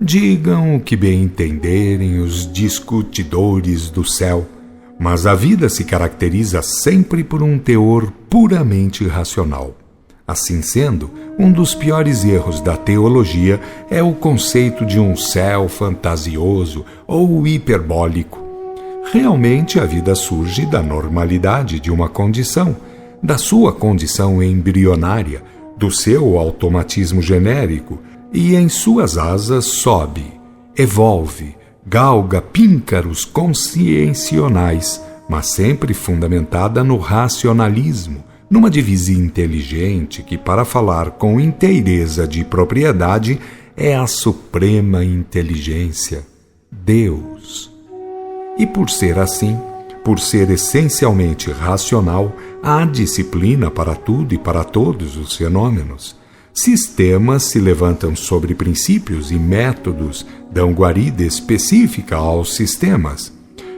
Digam o que bem entenderem os discutidores do céu, mas a vida se caracteriza sempre por um teor puramente racional. Assim sendo, um dos piores erros da teologia é o conceito de um céu fantasioso ou hiperbólico. Realmente, a vida surge da normalidade de uma condição, da sua condição embrionária, do seu automatismo genérico, e em suas asas sobe, evolve, galga píncaros consciencionais, mas sempre fundamentada no racionalismo, numa divisa inteligente que, para falar com inteireza de propriedade, é a suprema inteligência, Deus. E por ser assim, por ser essencialmente racional, há disciplina para tudo e para todos os fenômenos. Sistemas se levantam sobre princípios e métodos, dão guarida específica aos sistemas.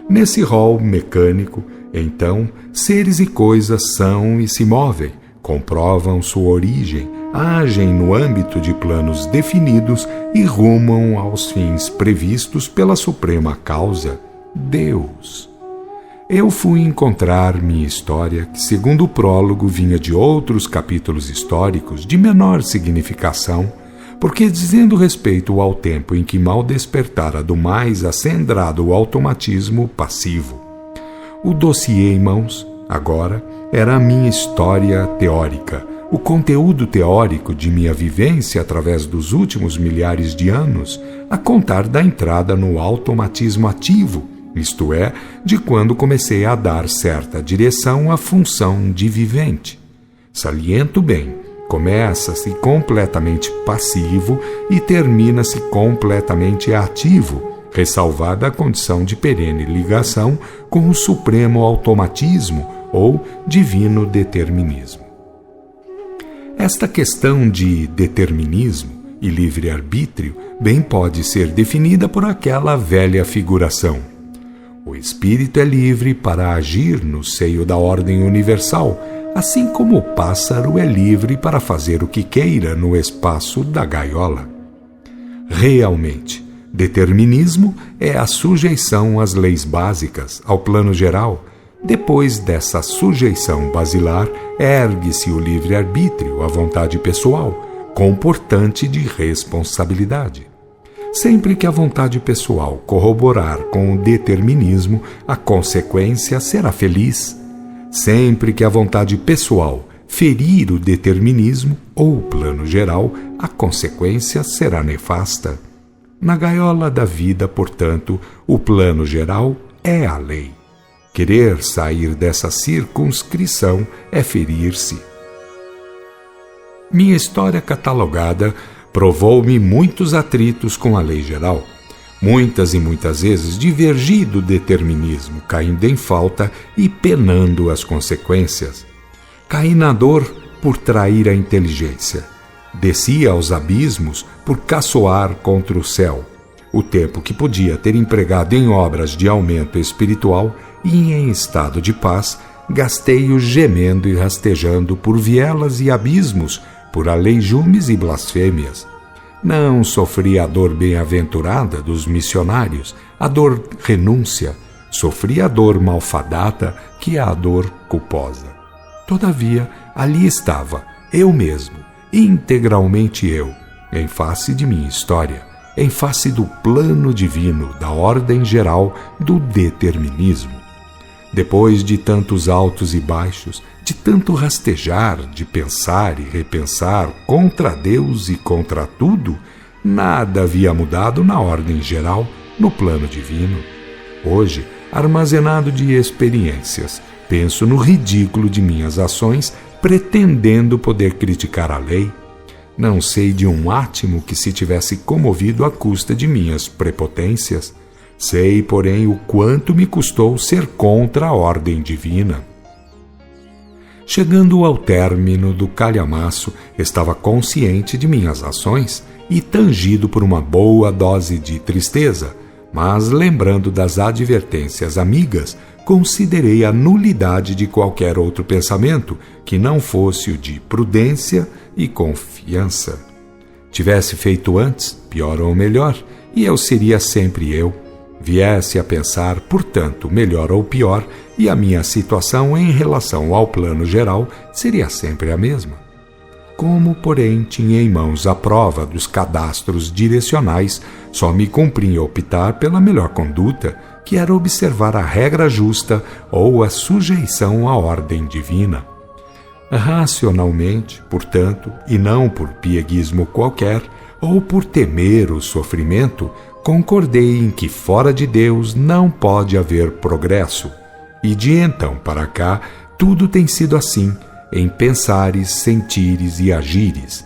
Nesse rol mecânico, então, seres e coisas são e se movem, comprovam sua origem, agem no âmbito de planos definidos e rumam aos fins previstos pela suprema causa, Deus. Eu fui encontrar minha história, que segundo o prólogo vinha de outros capítulos históricos de menor significação, porque dizendo respeito ao tempo em que mal despertara do mais acendrado automatismo passivo. O dossiê em mãos, agora, era a minha história teórica, o conteúdo teórico de minha vivência através dos últimos milhares de anos, a contar da entrada no automatismo ativo, isto é, de quando comecei a dar certa direção à função de vivente. Saliento bem, começa-se completamente passivo e termina-se completamente ativo, ressalvada a condição de perene ligação com o supremo automatismo ou divino determinismo. Esta questão de determinismo e livre-arbítrio bem pode ser definida por aquela velha figuração. O espírito é livre para agir no seio da ordem universal, assim como o pássaro é livre para fazer o que queira no espaço da gaiola. Realmente, determinismo é a sujeição às leis básicas, ao plano geral. Depois dessa sujeição basilar, ergue-se o livre-arbítrio, a vontade pessoal, comportante de responsabilidade. Sempre que a vontade pessoal corroborar com o determinismo, a consequência será feliz. Sempre que a vontade pessoal ferir o determinismo ou o plano geral, a consequência será nefasta. Na gaiola da vida, portanto, o plano geral é a lei. Querer sair dessa circunscrição é ferir-se. Minha história catalogada provou-me muitos atritos com a lei geral. Muitas e muitas vezes divergi do determinismo, caindo em falta e penando as consequências. Caí na dor por trair a inteligência. Desci aos abismos por caçoar contra o céu. O tempo que podia ter empregado em obras de aumento espiritual e em estado de paz, gastei-o gemendo e rastejando por vielas e abismos, por aleijumes e blasfêmias. Não sofri a dor bem-aventurada dos missionários, a dor renúncia. Sofri a dor malfadada, que é a dor culposa. Todavia, ali estava, eu mesmo, integralmente eu, em face de minha história, em face do plano divino, da ordem geral, do determinismo. Depois de tantos altos e baixos, de tanto rastejar, de pensar e repensar contra Deus e contra tudo, nada havia mudado na ordem geral, no plano divino. Hoje, armazenado de experiências, penso no ridículo de minhas ações, pretendendo poder criticar a lei. Não sei de um átimo que se tivesse comovido à custa de minhas prepotências. Sei, porém, o quanto me custou ser contra a ordem divina. Chegando ao término do calhamaço, estava consciente de minhas ações e tangido por uma boa dose de tristeza, mas lembrando das advertências amigas, considerei a nulidade de qualquer outro pensamento que não fosse o de prudência e confiança. Tivesse feito antes, pior ou melhor, e eu seria sempre eu. Viesse a pensar, portanto, melhor ou pior, e a minha situação em relação ao plano geral seria sempre a mesma. Como, porém, tinha em mãos a prova dos cadastros direcionais, só me cumpria optar pela melhor conduta, que era observar a regra justa ou a sujeição à ordem divina. Racionalmente, portanto, e não por pieguismo qualquer, ou por temer o sofrimento, concordei em que fora de Deus não pode haver progresso. E de então para cá, tudo tem sido assim, em pensares, sentires e agires.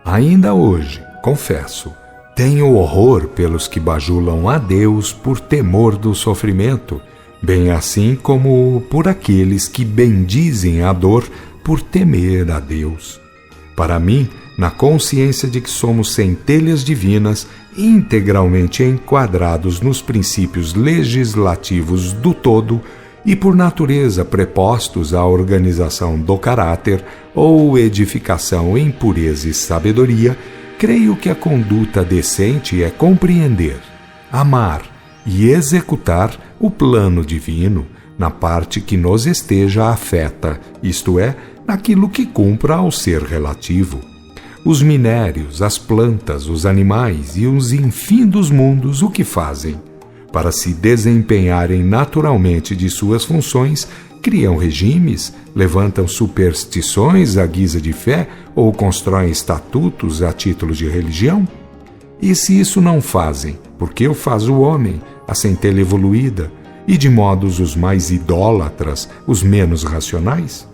Ainda hoje, confesso, tenho horror pelos que bajulam a Deus por temor do sofrimento, bem assim como por aqueles que bendizem a dor por temer a Deus. Para mim, na consciência de que somos centelhas divinas, integralmente enquadrados nos princípios legislativos do todo e por natureza prepostos à organização do caráter ou edificação em pureza e sabedoria, creio que a conduta decente é compreender, amar e executar o plano divino na parte que nos esteja afeta, isto é, naquilo que cumpra ao ser relativo. Os minérios, as plantas, os animais e os infindos mundos o que fazem? Para se desempenharem naturalmente de suas funções, criam regimes, levantam superstições à guisa de fé ou constroem estatutos a título de religião? E se isso não fazem, por que o faz o homem, a centelha evoluída, e de modos os mais idólatras, os menos racionais?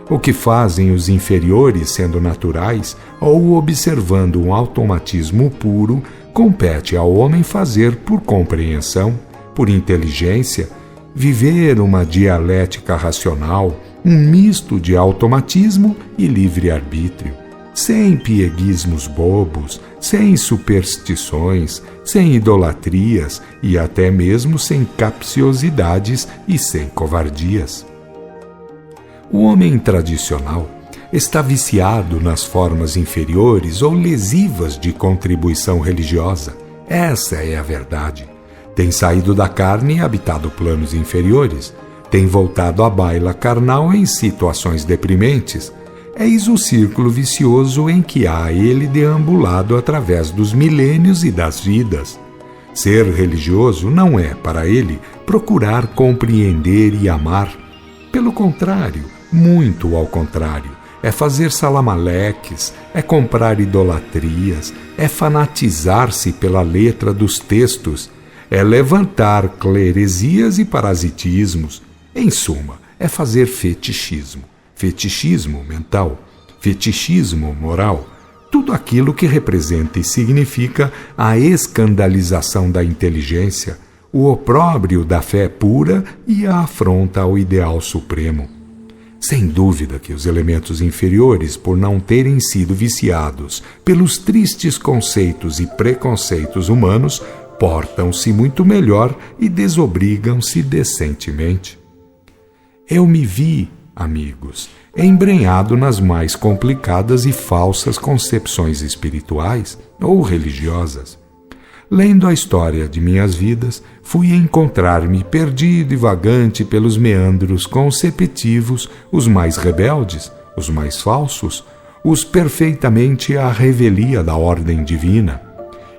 O que fazem os inferiores sendo naturais ou observando um automatismo puro, compete ao homem fazer por compreensão, por inteligência, viver uma dialética racional, um misto de automatismo e livre-arbítrio, sem pieguismos bobos, sem superstições, sem idolatrias e até mesmo sem capciosidades e sem covardias. O homem tradicional está viciado nas formas inferiores ou lesivas de contribuição religiosa. Essa é a verdade. Tem saído da carne e habitado planos inferiores. Tem voltado à baila carnal em situações deprimentes. Eis o círculo vicioso em que há ele deambulado através dos milênios e das vidas. Ser religioso não é, para ele, procurar compreender e amar. Pelo contrário, muito ao contrário, é fazer salamaleques, é comprar idolatrias, é fanatizar-se pela letra dos textos, é levantar cleresias e parasitismos. Em suma, é fazer fetichismo, fetichismo mental, fetichismo moral, tudo aquilo que representa e significa a escandalização da inteligência, o opróbrio da fé pura e a afronta ao ideal supremo. Sem dúvida que os elementos inferiores, por não terem sido viciados pelos tristes conceitos e preconceitos humanos, portam-se muito melhor e desobrigam-se decentemente. Eu me vi, amigos, embrenhado nas mais complicadas e falsas concepções espirituais ou religiosas. Lendo a história de minhas vidas, fui encontrar-me perdido e vagante pelos meandros conceptivos, os mais rebeldes, os mais falsos, os perfeitamente à revelia da ordem divina.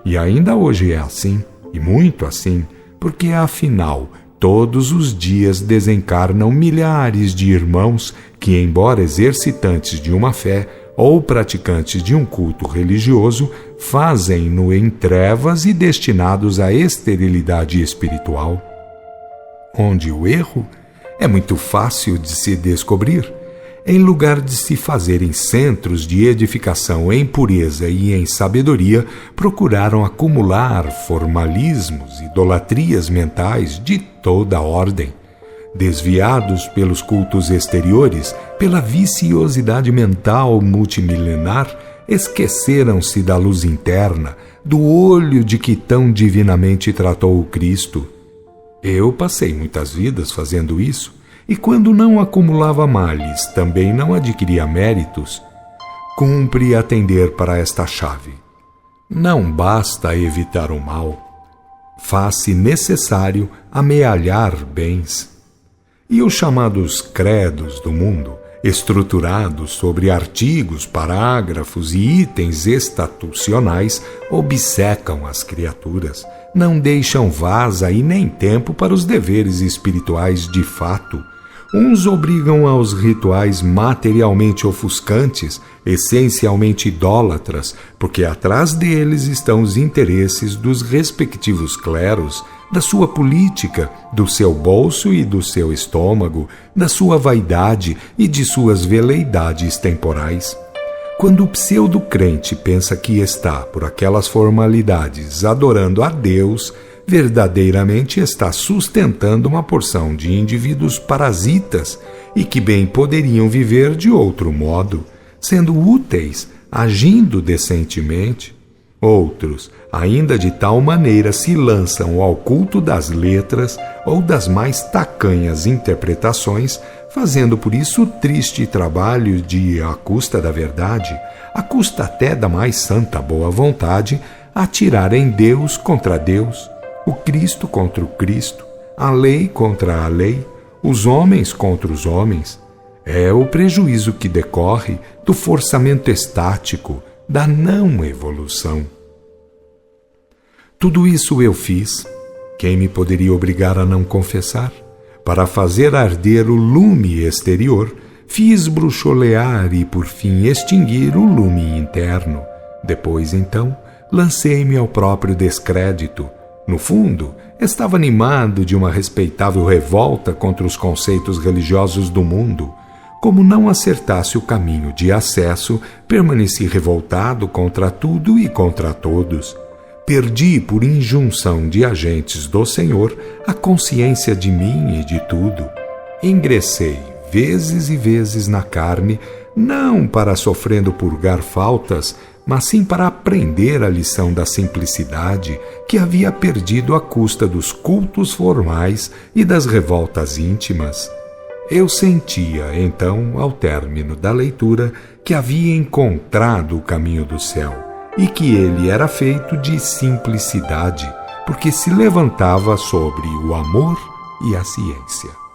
E ainda hoje é assim, e muito assim, porque afinal, todos os dias desencarnam milhares de irmãos que, embora exercitantes de uma fé ou praticantes de um culto religioso, fazem-no em trevas e destinados à esterilidade espiritual. Onde o erro é muito fácil de se descobrir. Em lugar de se fazerem centros de edificação em pureza e em sabedoria, procuraram acumular formalismos, idolatrias mentais de toda a ordem. Desviados pelos cultos exteriores, pela viciosidade mental multimilenar, esqueceram-se da luz interna, do olho de que tão divinamente tratou o Cristo. Eu passei muitas vidas fazendo isso, e quando não acumulava males, também não adquiria méritos. Cumpre atender para esta chave. Não basta evitar o mal, faz-se necessário amealhar bens. E os chamados credos do mundo, estruturados sobre artigos, parágrafos e itens estatucionais, obcecam as criaturas, não deixam vaza e nem tempo para os deveres espirituais de fato. Uns obrigam aos rituais materialmente ofuscantes, essencialmente idólatras, porque atrás deles estão os interesses dos respectivos cleros, da sua política, do seu bolso e do seu estômago, da sua vaidade e de suas veleidades temporais. Quando o pseudo-crente pensa que está, por aquelas formalidades, adorando a Deus, verdadeiramente está sustentando uma porção de indivíduos parasitas e que bem poderiam viver de outro modo, sendo úteis, agindo decentemente. Outros, ainda de tal maneira, se lançam ao culto das letras ou das mais tacanhas interpretações, fazendo por isso o triste trabalho de, à custa da verdade, à custa até da mais santa boa vontade, atirarem Deus contra Deus, o Cristo contra o Cristo, a lei contra a lei, os homens contra os homens. É o prejuízo que decorre do forçamento estático, da não evolução. Tudo isso eu fiz. Quem me poderia obrigar a não confessar? Para fazer arder o lume exterior, fiz bruxolear e por fim extinguir o lume interno. Depois, então, lancei-me ao próprio descrédito. No fundo, estava animado de uma respeitável revolta contra os conceitos religiosos do mundo. Como não acertasse o caminho de acesso, permaneci revoltado contra tudo e contra todos. Perdi, por injunção de agentes do Senhor, a consciência de mim e de tudo. Ingressei vezes e vezes na carne, não para sofrendo purgar faltas, mas sim para aprender a lição da simplicidade que havia perdido à custa dos cultos formais e das revoltas íntimas. Eu sentia, então, ao término da leitura, que havia encontrado o caminho do céu e que ele era feito de simplicidade, porque se levantava sobre o amor e a ciência.